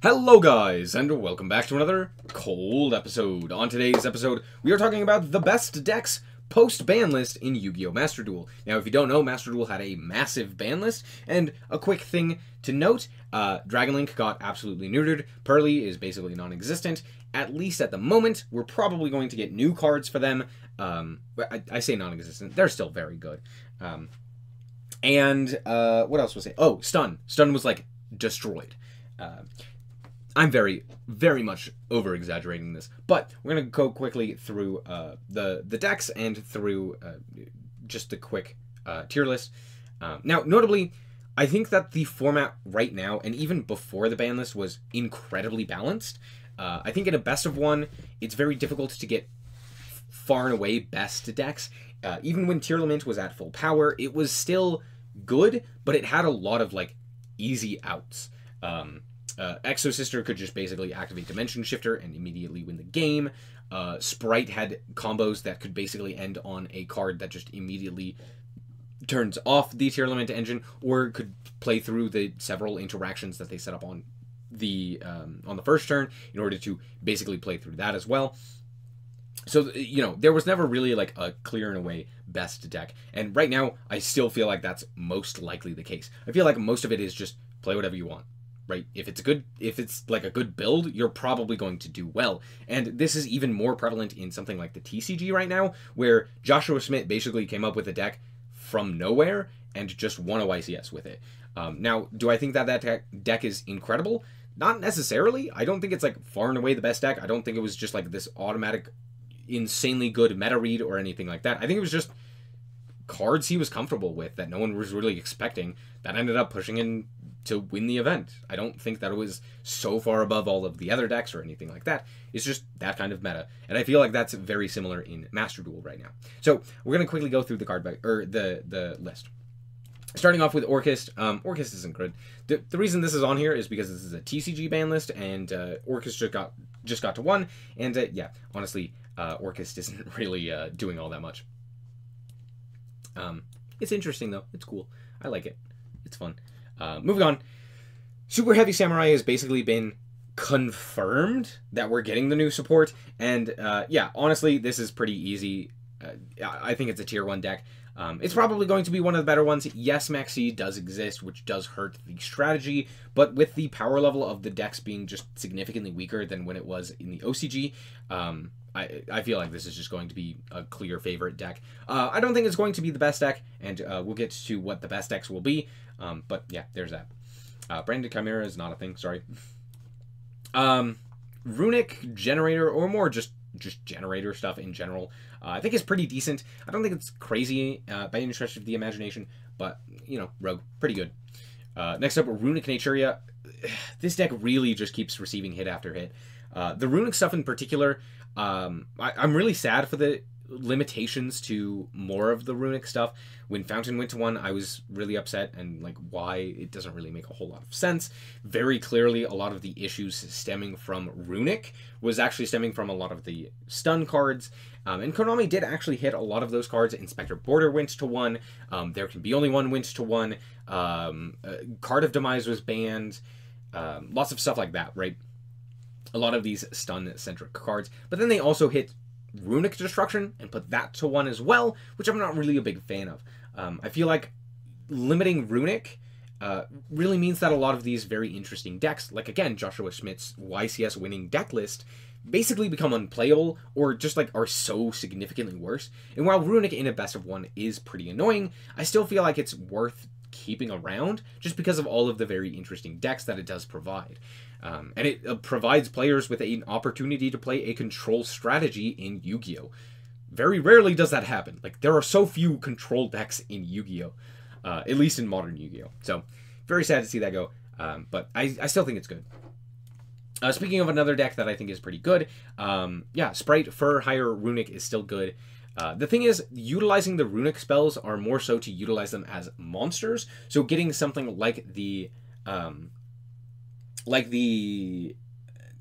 Hello guys, and welcome back to another cold episode. On today's episode, we are talking about the best decks post-ban list in Yu-Gi-Oh! Master Duel. Now, if you don't know, Master Duel had a massive ban list, and a quick thing to note, Dragon Link got absolutely neutered, Pearly is basically non-existent, at least at the moment. We're probably going to get new cards for them. I say non-existent, they're still very good. What else was it? Oh, Stun. Stun was, like, destroyed. I'm very much over-exaggerating this, but we're going to go quickly through the decks and through just the quick tier list. Now, notably, I think that the format right now, and even before the ban list, was incredibly balanced. I think in a best of one, it's very difficult to get far and away best decks. Even when Tearlament was at full power, it was still good, but it had a lot of, like, easy outs. Exo Sister could just basically activate Dimension Shifter and immediately win the game. Sprite had combos that could basically end on a card that just immediately turns off the Tearlament engine, or could play through the several interactions that they set up on the first turn in order to basically play through that as well. So, you know, there was never really, like, a clear and away best deck. And right now, I still feel like that's most likely the case. I feel like most of it is just play whatever you want. Right? If it's like a good build, you're probably going to do well. And this is even more prevalent in something like the TCG right now, where Joshua Schmidt basically came up with a deck from nowhere and just won a YCS with it. Now, do I think that deck is incredible? Not necessarily. I don't think it's, like, far and away the best deck. I don't think it was just, like, this automatic, insanely good meta read or anything like that. I think it was just cards he was comfortable with that no one was really expecting that ended up pushing in to win the event. I don't think that it was so far above all of the other decks or anything like that. It's just that kind of meta. And I feel like that's very similar in Master Duel right now. So we're going to quickly go through the list. Starting off with Orcust. Orcust isn't good. The reason this is on here is because this is a TCG ban list, and Orcust just got to 1. And yeah, honestly, Orcust isn't really doing all that much. It's interesting though. It's cool. I like it. It's fun. Moving on. Super Heavy Samurai has basically been confirmed that we're getting the new support, and yeah, honestly, this is pretty easy. I think it's a tier 1 deck. It's probably going to be one of the better ones. Yes, Maxi does exist, which does hurt the strategy, but with the power level of the decks being just significantly weaker than when it was in the OCG, I feel like this is just going to be a clear favorite deck. I don't think it's going to be the best deck, and we'll get to what the best decks will be. But yeah, there's that. Branded Chimera is not a thing, sorry. Runic Generator, or more just generator stuff in general, I think is pretty decent. I don't think it's crazy by any stretch of the imagination, but, you know, Rogue, pretty good. Next up, Runic Naturia. This deck really just keeps receiving hit after hit. The Runic stuff in particular, I'm really sad for the limitations to more of the Runic stuff. When Fountain went to 1, I was really upset, and, like, why? It doesn't really make a whole lot of sense. Very clearly, a lot of the issues stemming from Runic was actually stemming from a lot of the stun cards, and Konami did actually hit a lot of those cards. Inspector Border went to 1, There Can Be Only One went to 1, Card of Demise was banned, lots of stuff like that, right? A lot of these stun-centric cards, but then they also hit Runic Destruction and put that to 1 as well, which I'm not really a big fan of. I feel like limiting Runic really means that a lot of these very interesting decks, like, again, Joshua Schmidt's YCS winning deck list, basically become unplayable, or just, like, are so significantly worse. And while Runic in a best of 1 is pretty annoying, I still feel like it's worth keeping around just because of all of the very interesting decks that it does provide. And it provides players with an opportunity to play a control strategy in Yu-Gi-Oh! Very rarely does that happen. Like, there are so few control decks in Yu-Gi-Oh! At least in modern Yu-Gi-Oh! So, very sad to see that go. But I still think it's good. Speaking of another deck that I think is pretty good, yeah, Sprite for higher Runic is still good. The thing is, utilizing the Runic spells are more so to utilize them as monsters. So getting something like the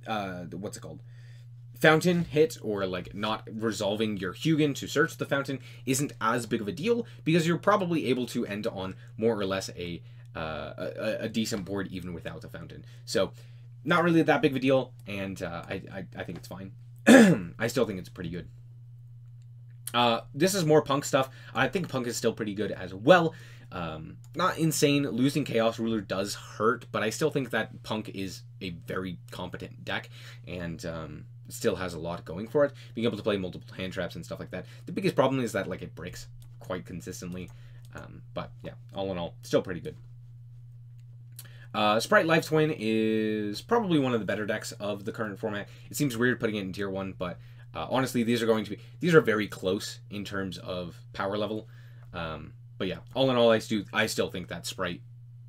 what's it called? Fountain hit, or, like, not resolving your Hugin to search the fountain isn't as big of a deal, because you're probably able to end on more or less a decent board even without a fountain. So not really that big of a deal, and I think it's fine. I still think it's pretty good. This is more Punk stuff. I think Punk is still pretty good as well. Not insane. Losing Chaos Ruler does hurt, but I still think that Punk is a very competent deck, and still has a lot going for it. Being able to play multiple hand traps and stuff like that. The biggest problem is that like it breaks quite consistently. But yeah, all in all, still pretty good. Sprite Life Twin is probably one of the better decks of the current format. It seems weird putting it in tier 1, but honestly, these are very close in terms of power level. But yeah, all in all, I still think that Sprite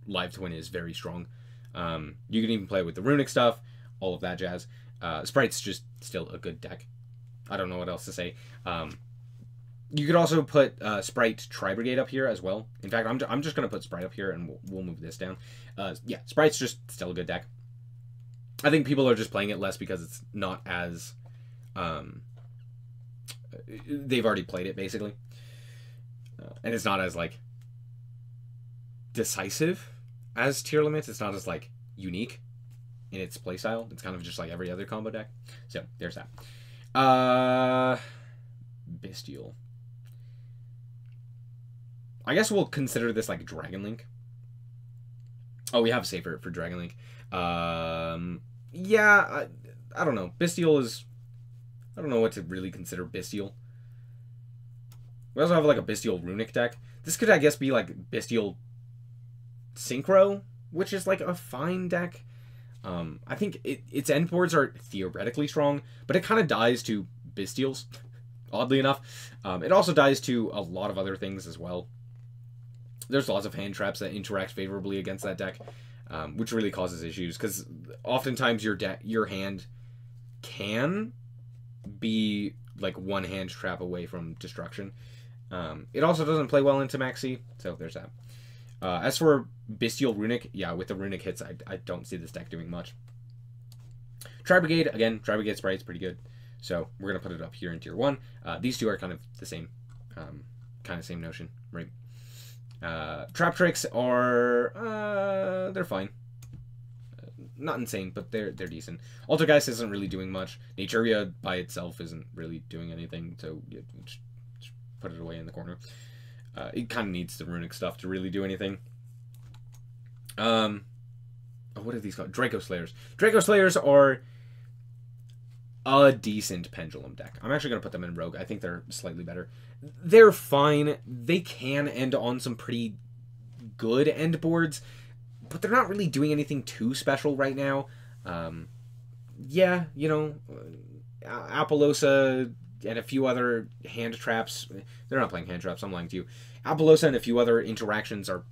Live Twin is very strong. You can even play with the runic stuff, all of that jazz. Sprite's just still a good deck. I don't know what else to say. You could also put Sprite Tri-Brigade up here as well. In fact, I'm just going to put Sprite up here, and we'll move this down. Yeah, Sprite's just still a good deck. I think people are just playing it less because it's not as... they've already played it, basically. And it's not as, like, decisive as Tier Limits. It's not as, like, unique in its playstyle. It's kind of just like every other combo deck. So, there's that. Bystial. I guess we'll consider this, like, Dragon Link. Oh, we have Safer for Dragon Link. Yeah, I don't know. Bystial is... I don't know what to really consider Bystial. We also have, like, a Bystial Runic deck. This could, I guess, be, like, Bystial Synchro, which is, like, a fine deck. I think its end boards are theoretically strong, but it kind of dies to Bystials, oddly enough. It also dies to a lot of other things as well. There's lots of hand traps that interact favorably against that deck, which really causes issues, because oftentimes your hand can be like one hand trap away from destruction. It also doesn't play well into Maxi, so there's that. As for Bystial Runic, yeah, with the Runic hits, I don't see this deck doing much. Tri-Brigade, again, Tri-Brigade Sprite's pretty good, so we're going to put it up here in Tier 1. These two are kind of the same, kind of same notion, right? Trap Tricks are, they're fine. Not insane, but they're decent. Altergeist isn't really doing much. Naturia by itself isn't really doing anything, so you just put it away in the corner. It kind of needs the runic stuff to really do anything. Oh, what are these called? Draco Slayers. Draco Slayers are a decent pendulum deck. I'm actually going to put them in Rogue. I think they're slightly better. They're fine. They can end on some pretty good end boards, but they're not really doing anything too special right now. Yeah, you know, Apollosa and a few other hand traps. They're not playing hand traps, I'm lying to you. Apollosa and a few other interactions are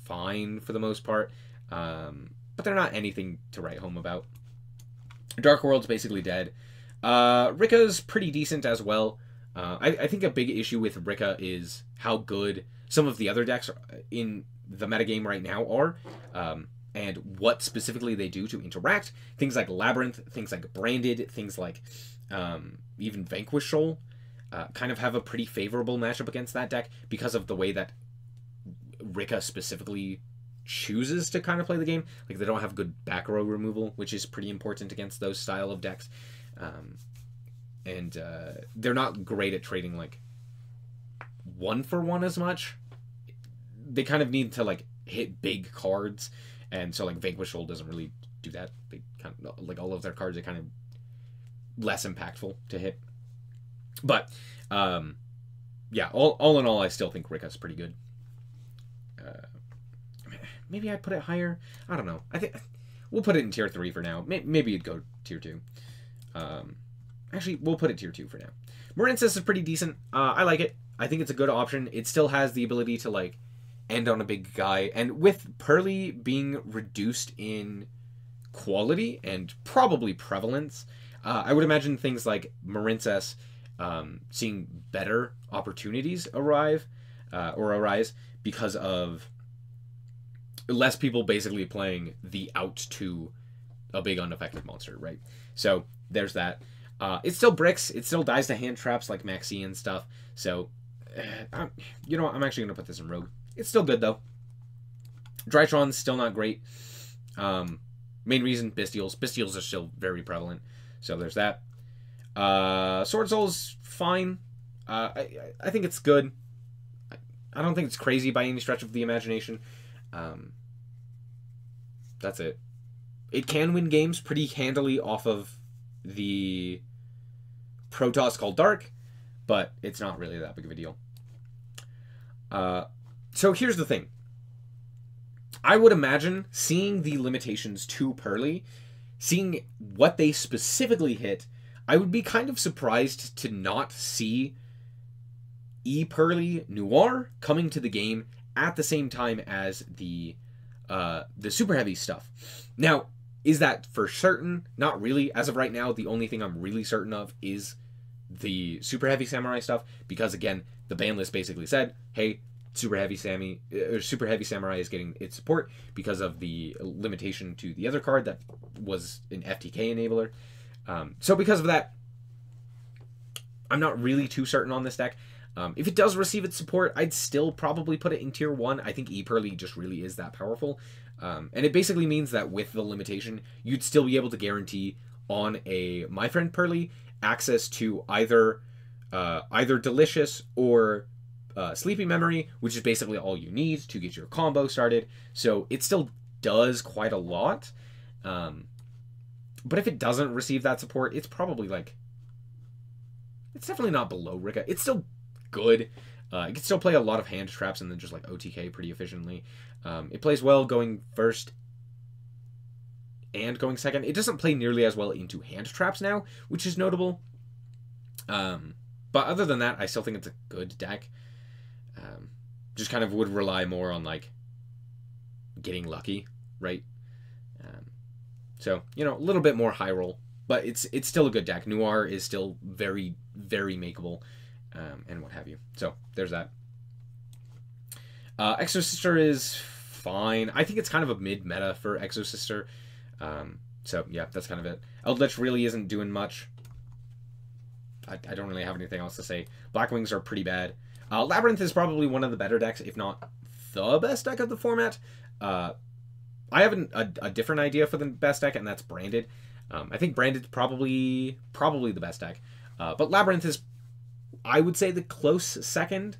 fine for the most part, but they're not anything to write home about. Dark World's basically dead. Rika's pretty decent as well. I think a big issue with Rika is how good some of the other decks in the metagame right now are, and what specifically they do to interact. Things like Labyrinth, things like Branded, things like even Vanquish Soul kind of have a pretty favorable matchup against that deck because of the way that Rika specifically chooses to kind of play the game. Like, they don't have good back row removal, which is pretty important against those style of decks. And they're not great at trading, like, 1-for-1 as much. They kind of need to, like, hit big cards, and so, like, Vanquish Soul doesn't really do that. They kind of, like, all of their cards are kind of less impactful to hit. But, yeah, all in all, I still think Rika's pretty good. Maybe I'd put it higher. I don't know. I think we'll put it in Tier 3 for now. Maybe it'd go Tier 2. Actually, we'll put it Tier 2 for now. Marincess is pretty decent. I like it. I think it's a good option. It still has the ability to, like, end on a big guy. And with Pearly being reduced in quality and probably prevalence, I would imagine things like Marincess seeing better opportunities arise because of less people basically playing the out to a big unaffected monster, right? So there's that. It still bricks. It still dies to hand traps like Maxi and stuff. So, you know what? I'm actually going to put this in Rogue. It's still good, though. Drytron's still not great. Main reason, Bestials. Bestials are still very prevalent. So there's that. Sword Soul's fine. I think it's good. I don't think it's crazy by any stretch of the imagination. That's it. It can win games pretty handily off of the Protoss called Dark, but it's not really that big of a deal. So here's the thing. I would imagine seeing the limitations to Pearly, seeing what they specifically hit, I would be kind of surprised to not see E-Pearly Noir coming to the game at the same time as the super heavy stuff. Now, is that for certain? Not really. As of right now, the only thing I'm really certain of is the super heavy samurai stuff, because again, the ban list basically said, hey, super heavy samurai is getting its support because of the limitation to the other card that was an FTK enabler. So because of that, I'm not really too certain on this deck. If it does receive its support, I'd still probably put it in tier 1. I think E-Pearly just really is that powerful. And it basically means that with the limitation, you'd still be able to guarantee on a My Friend Pearly access to either Delicious or Sleepy Memory, which is basically all you need to get your combo started. So it still does quite a lot. But if it doesn't receive that support, it's probably like... It's definitely not below Rika. It's still good. It can still play a lot of hand traps and then just like OTK pretty efficiently. It plays well going first and going second. It doesn't play nearly as well into hand traps now, which is notable. But other than that, I still think it's a good deck. Just kind of would rely more on like getting lucky, right? So, you know, a little bit more high roll, but it's still a good deck. Noir is still very, very makeable, and what have you. So there's that. Exosister is fine. I think it's kind of a mid-meta for Exosister. So yeah, that's kind of it. Eldritch really isn't doing much. I don't really have anything else to say. Blackwings are pretty bad. Labyrinth is probably one of the better decks, if not the best deck of the format. I have a different idea for the best deck, and that's Branded. I think Branded's probably the best deck. But Labyrinth is, I would say, the close second.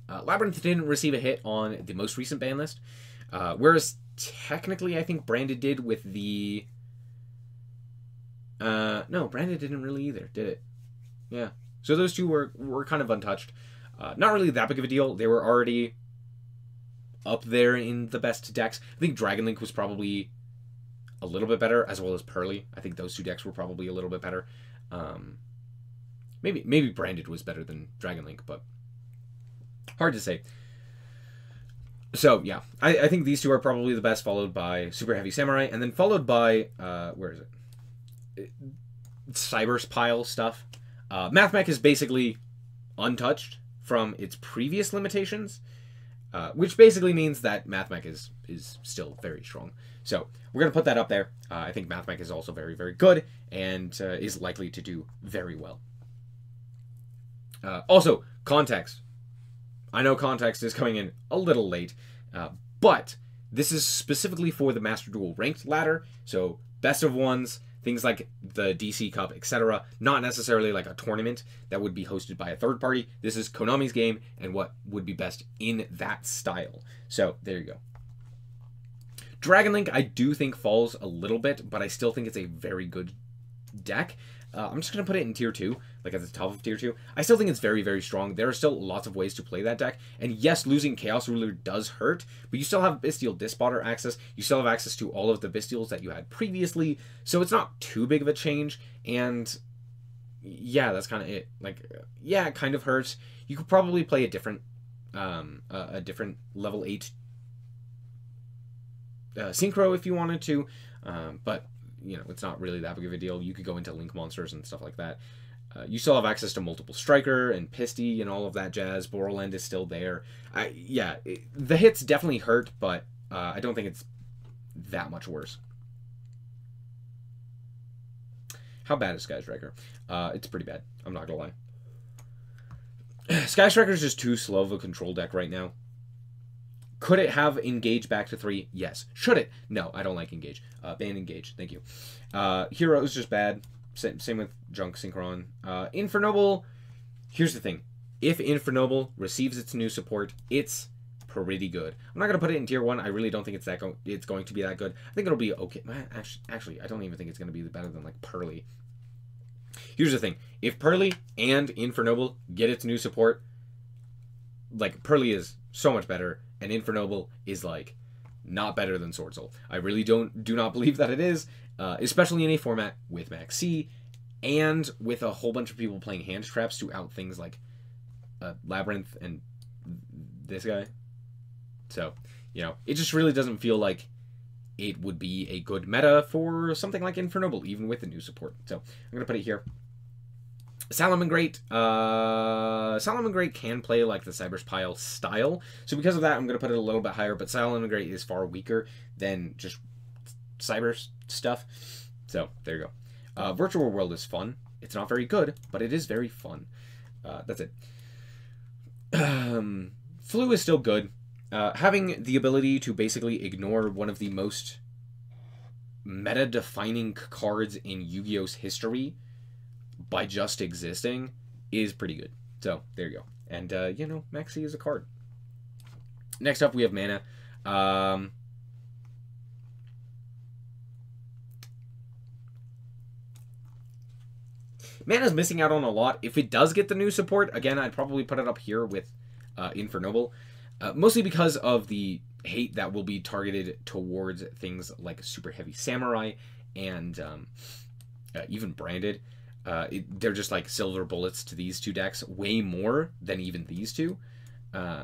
Labyrinth didn't receive a hit on the most recent ban list, whereas technically I think Branded did with the... no, Branded didn't really either, did it? Yeah. So those two were kind of untouched. Not really that big of a deal. They were already up there in the best decks. I think Dragon Link was probably a little bit better, as well as Pearly. I think those two decks were probably a little bit better. Maybe Branded was better than Dragon Link, but hard to say. So yeah, I think these two are probably the best, followed by Super Heavy Samurai, and then followed by where is it? Cyber's Pile stuff. MathMech is basically untouched from its previous limitations, which basically means that MathMech is still very strong. So we're going to put that up there. I think MathMech is also very, very good and is likely to do very well. Also, Context. I know Context is coming in a little late, but this is specifically for the Master Duel Ranked ladder, so best of ones, things like the DC Cup, etc. Not necessarily like a tournament that would be hosted by a third party. This is Konami's game and what would be best in that style. So there you go. Dragon Link, I do think falls a little bit, but I still think it's a very good deck. I'm just going to put it in tier 2, like at the top of tier 2. I still think it's very, very strong. There are still lots of ways to play that deck. And yes, losing Chaos Ruler does hurt, but you still have Bystial Dispotter access. You still have access to all of the Bystials that you had previously. So it's not too big of a change. And yeah, that's kind of it. Like, yeah, it kind of hurts. You could probably play a different level 8 Synchro if you wanted to. But you know, it's not really that big of a deal. You could go into Link Monsters and stuff like that. You still have access to multiple Striker and Pisty and all of that jazz. Borland is still there. The hits definitely hurt, but I don't think it's that much worse. How bad is Sky Striker? It's pretty bad. I'm not gonna lie. Sky Striker is just too slow of a control deck right now. Could it have Engage back to 3? Yes. Should it? No, I don't like Engage. Ban Engage. Thank you. Hero is just bad. Same with Junk Synchron. Infernoble, here's the thing. If Infernoble receives its new support, it's pretty good. I'm not going to put it in tier 1. I really don't think it's going to be that good. I think it'll be okay. Actually, I don't even think it's going to be better than like Pearly. Here's the thing. If Pearly and Infernoble get its new support, like Pearly is so much better, and Infernoble is like not better than Sword Soul. I really do not believe that it is, especially in a format with Max C and with a whole bunch of people playing hand traps to out things like Labyrinth and this guy. So, you know, it just really doesn't feel like it would be a good meta for something like Infernoble, even with the new support. So I'm going to put it here. Salamangreat. Salamangreat can play like the Cyberspile style. So because of that, I'm going to put it a little bit higher. But Salamangreat is far weaker than just Cyber stuff. So there you go. Virtual World is fun. It's not very good, but it is very fun. That's it. Flu is still good. Having the ability to basically ignore one of the most meta-defining cards in Yu-Gi-Oh's history by just existing is pretty good. So, there you go. And, you know, Maxi is a card. Next up, we have Mana. Mana's missing out on a lot. If it does get the new support, again, I'd probably put it up here with Infernoble. Mostly because of the hate that will be targeted towards things like Super Heavy Samurai and even Branded. They're just like silver bullets to these two decks, way more than even these two.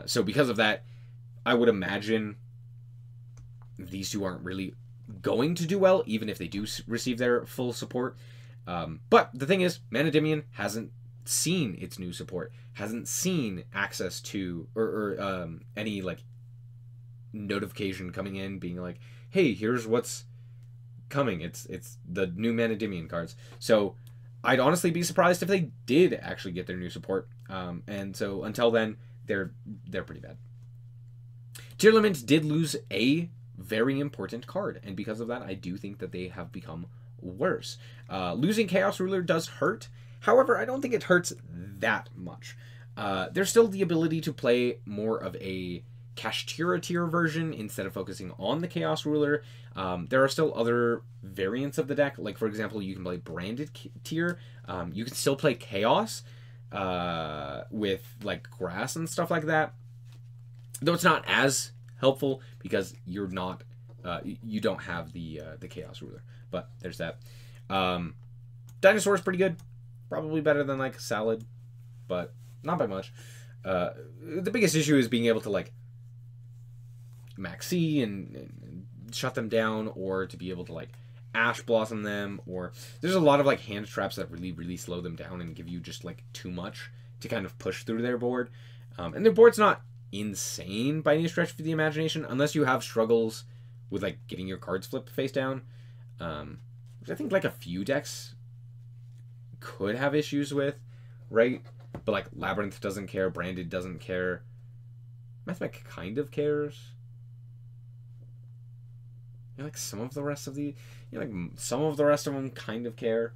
So because of that, I would imagine these two aren't really going to do well, even if they do receive their full support. But the thing is, Manadimian hasn't seen its new support, hasn't seen access to or any like notification coming in being like, hey, here's what's coming. It's the new Manadimian cards. So I'd honestly be surprised if they did actually get their new support. And so until then, they're pretty bad. Tearlament did lose a very important card, and because of that, I do think that they have become worse. Losing Chaos Ruler does hurt. However, I don't think it hurts that much. There's still the ability to play more of a Kashtira tier version instead of focusing on the Chaos Ruler. There are still other variants of the deck. Like, for example, you can play Branded tier. You can still play Chaos with, like, Grass and stuff like that. Though it's not as helpful because you're not... you don't have the Chaos Ruler. But there's that. Dinosaur is pretty good. Probably better than, like, Salad, but not by much. The biggest issue is being able to, like, Maxi and shut them down, or to be able to, like, Ash Blossom them, or... There's a lot of, like, hand traps that really, really slow them down and give you just, like, too much to kind of push through their board. And their board's not insane by any stretch of the imagination, unless you have struggles with, like, getting your cards flipped face down. Which I think, like, a few decks could have issues with, right? But, like, Labyrinth doesn't care, Branded doesn't care. Mathmech kind of cares. You know, like, some of the rest of the... You know, like, some of the rest of them kind of care.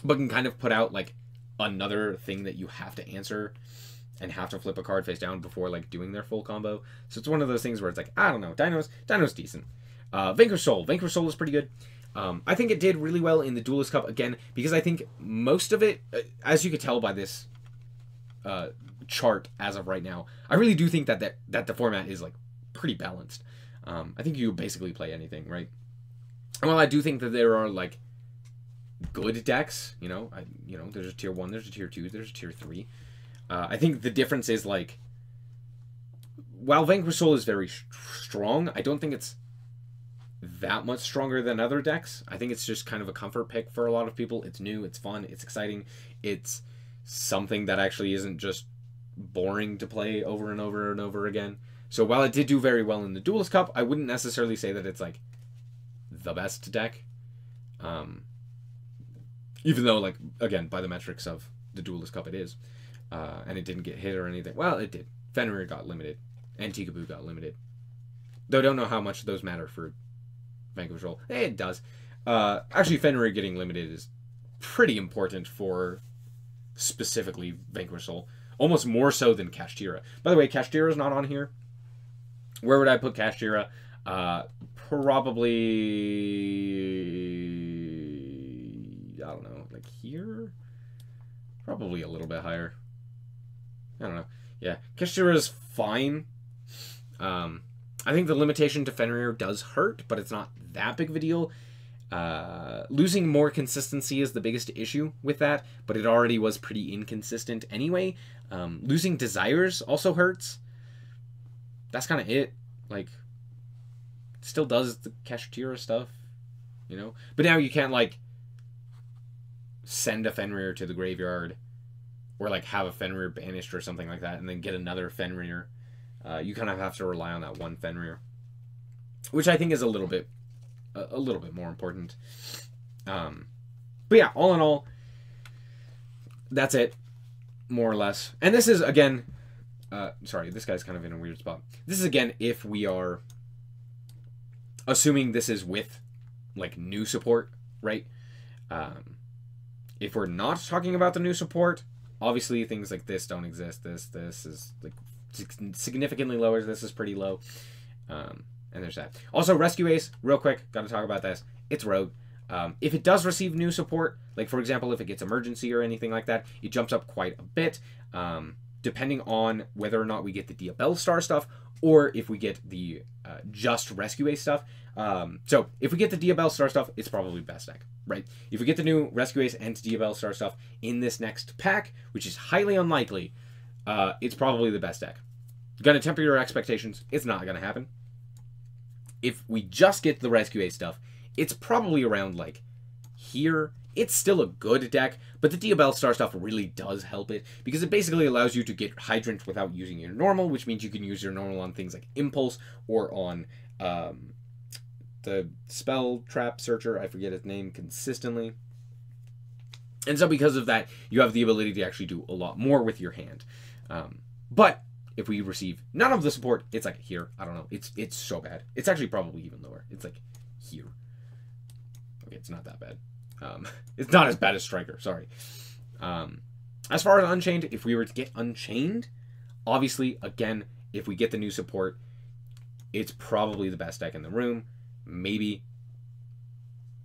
But can kind of put out, like, another thing that you have to answer and have to flip a card face down before, like, doing their full combo. So it's one of those things where it's like, I don't know, Dino's decent. Vanquish Soul is pretty good. I think it did really well in the Duelist Cup, again, because I think most of it, as you could tell by this chart as of right now, I really do think that the format is, like, pretty balanced. I think you basically play anything, right? And while I do think that there are, like, good decks, you know, there's a tier 1, there's a tier 2, there's a tier 3. I think the difference is, like, while Vanquish Soul is very strong, I don't think it's that much stronger than other decks. I think it's just kind of a comfort pick for a lot of people. It's new, it's fun, it's exciting. It's something that actually isn't just boring to play over and over and over again. So while it did do very well in the Duelist Cup, I wouldn't necessarily say that it's, like, the best deck. Even though, like, again, by the metrics of the Duelist Cup it is. And it didn't get hit or anything. Well, it did. Fenrir got limited. And Tikaboo got limited. Though I don't know how much those matter for Vanquish Roll. It does. Actually, Fenrir getting limited is pretty important for specifically Vanquish Soul. Almost more so than Kashtira. By the way, Kashtira is not on here. Where would I put Kashtira? Probably... I don't know. Like here? Probably a little bit higher. I don't know. Yeah, Kashtira is fine. I think the limitation to Fenrir does hurt, but it's not that big of a deal. Losing more consistency is the biggest issue with that, but it already was pretty inconsistent anyway. Losing desires also hurts. That's kind of it. Like, it still does the Kashtira stuff, you know? But now you can't, like, send a Fenrir to the graveyard, or, like, have a Fenrir banished or something like that, and then get another Fenrir. You kind of have to rely on that one Fenrir, which I think is a little bit more important. But yeah, all in all, that's it, more or less. And this is, again, sorry, this guy's kind of in a weird spot. This is, again, if we are assuming this is with, like, new support, right? If we're not talking about the new support, obviously things like this don't exist. This is, like, significantly lower. This is pretty low. And there's that. Also, Rescue Ace, real quick, gotta talk about this. It's rogue. If it does receive new support, like, for example, if it gets emergency or anything like that, it jumps up quite a bit, depending on whether or not we get the Diabell Star stuff, or if we get the just Rescue Ace stuff. So, if we get the Diabell Star stuff, it's probably best deck, right? If we get the new Rescue Ace and Diabell Star stuff in this next pack, which is highly unlikely, it's probably the best deck. Gonna temper your expectations. It's not gonna happen. If we just get the Rescue Ace stuff, it's probably around, like, here. It's still a good deck, but the Diabell Star stuff really does help it, because it basically allows you to get Hydrant without using your normal, which means you can use your normal on things like Impulse, or on the Spell Trap Searcher, I forget its name, consistently. And so because of that, you have the ability to actually do a lot more with your hand. But if we receive none of the support, it's like here. I don't know. It's so bad. It's actually probably even lower. It's like here. Okay, it's not that bad. It's not as bad as Striker. Sorry. As far as Unchained, if we were to get Unchained, obviously, again, if we get the new support, it's probably the best deck in the room. Maybe.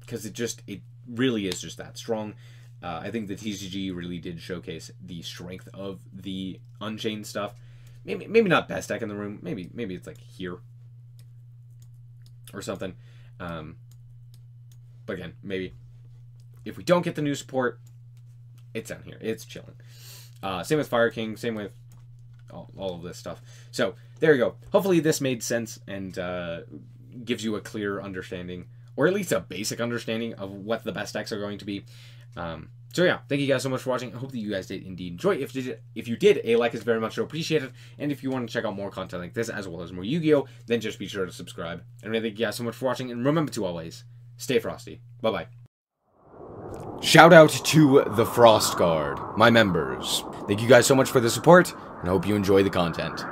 Because it really is just that strong. I think the TCG really did showcase the strength of the Unchained stuff. Maybe not best deck in the room. Maybe it's like here or something. But again, maybe if we don't get the new support, it's down here. It's chilling. Same with Fire King. Same with all of this stuff. So there you go. Hopefully this made sense and gives you a clear understanding, or at least a basic understanding of what the best decks are going to be. So yeah, thank you guys so much for watching. I hope that you guys did indeed enjoy. If you did, a like is very much appreciated. And if you want to check out more content like this, as well as more Yu-Gi-Oh!, then just be sure to subscribe. And really thank you guys so much for watching. And remember to always stay frosty. Bye-bye. Shout out to the Frost Guard, my members. Thank you guys so much for the support, and I hope you enjoy the content.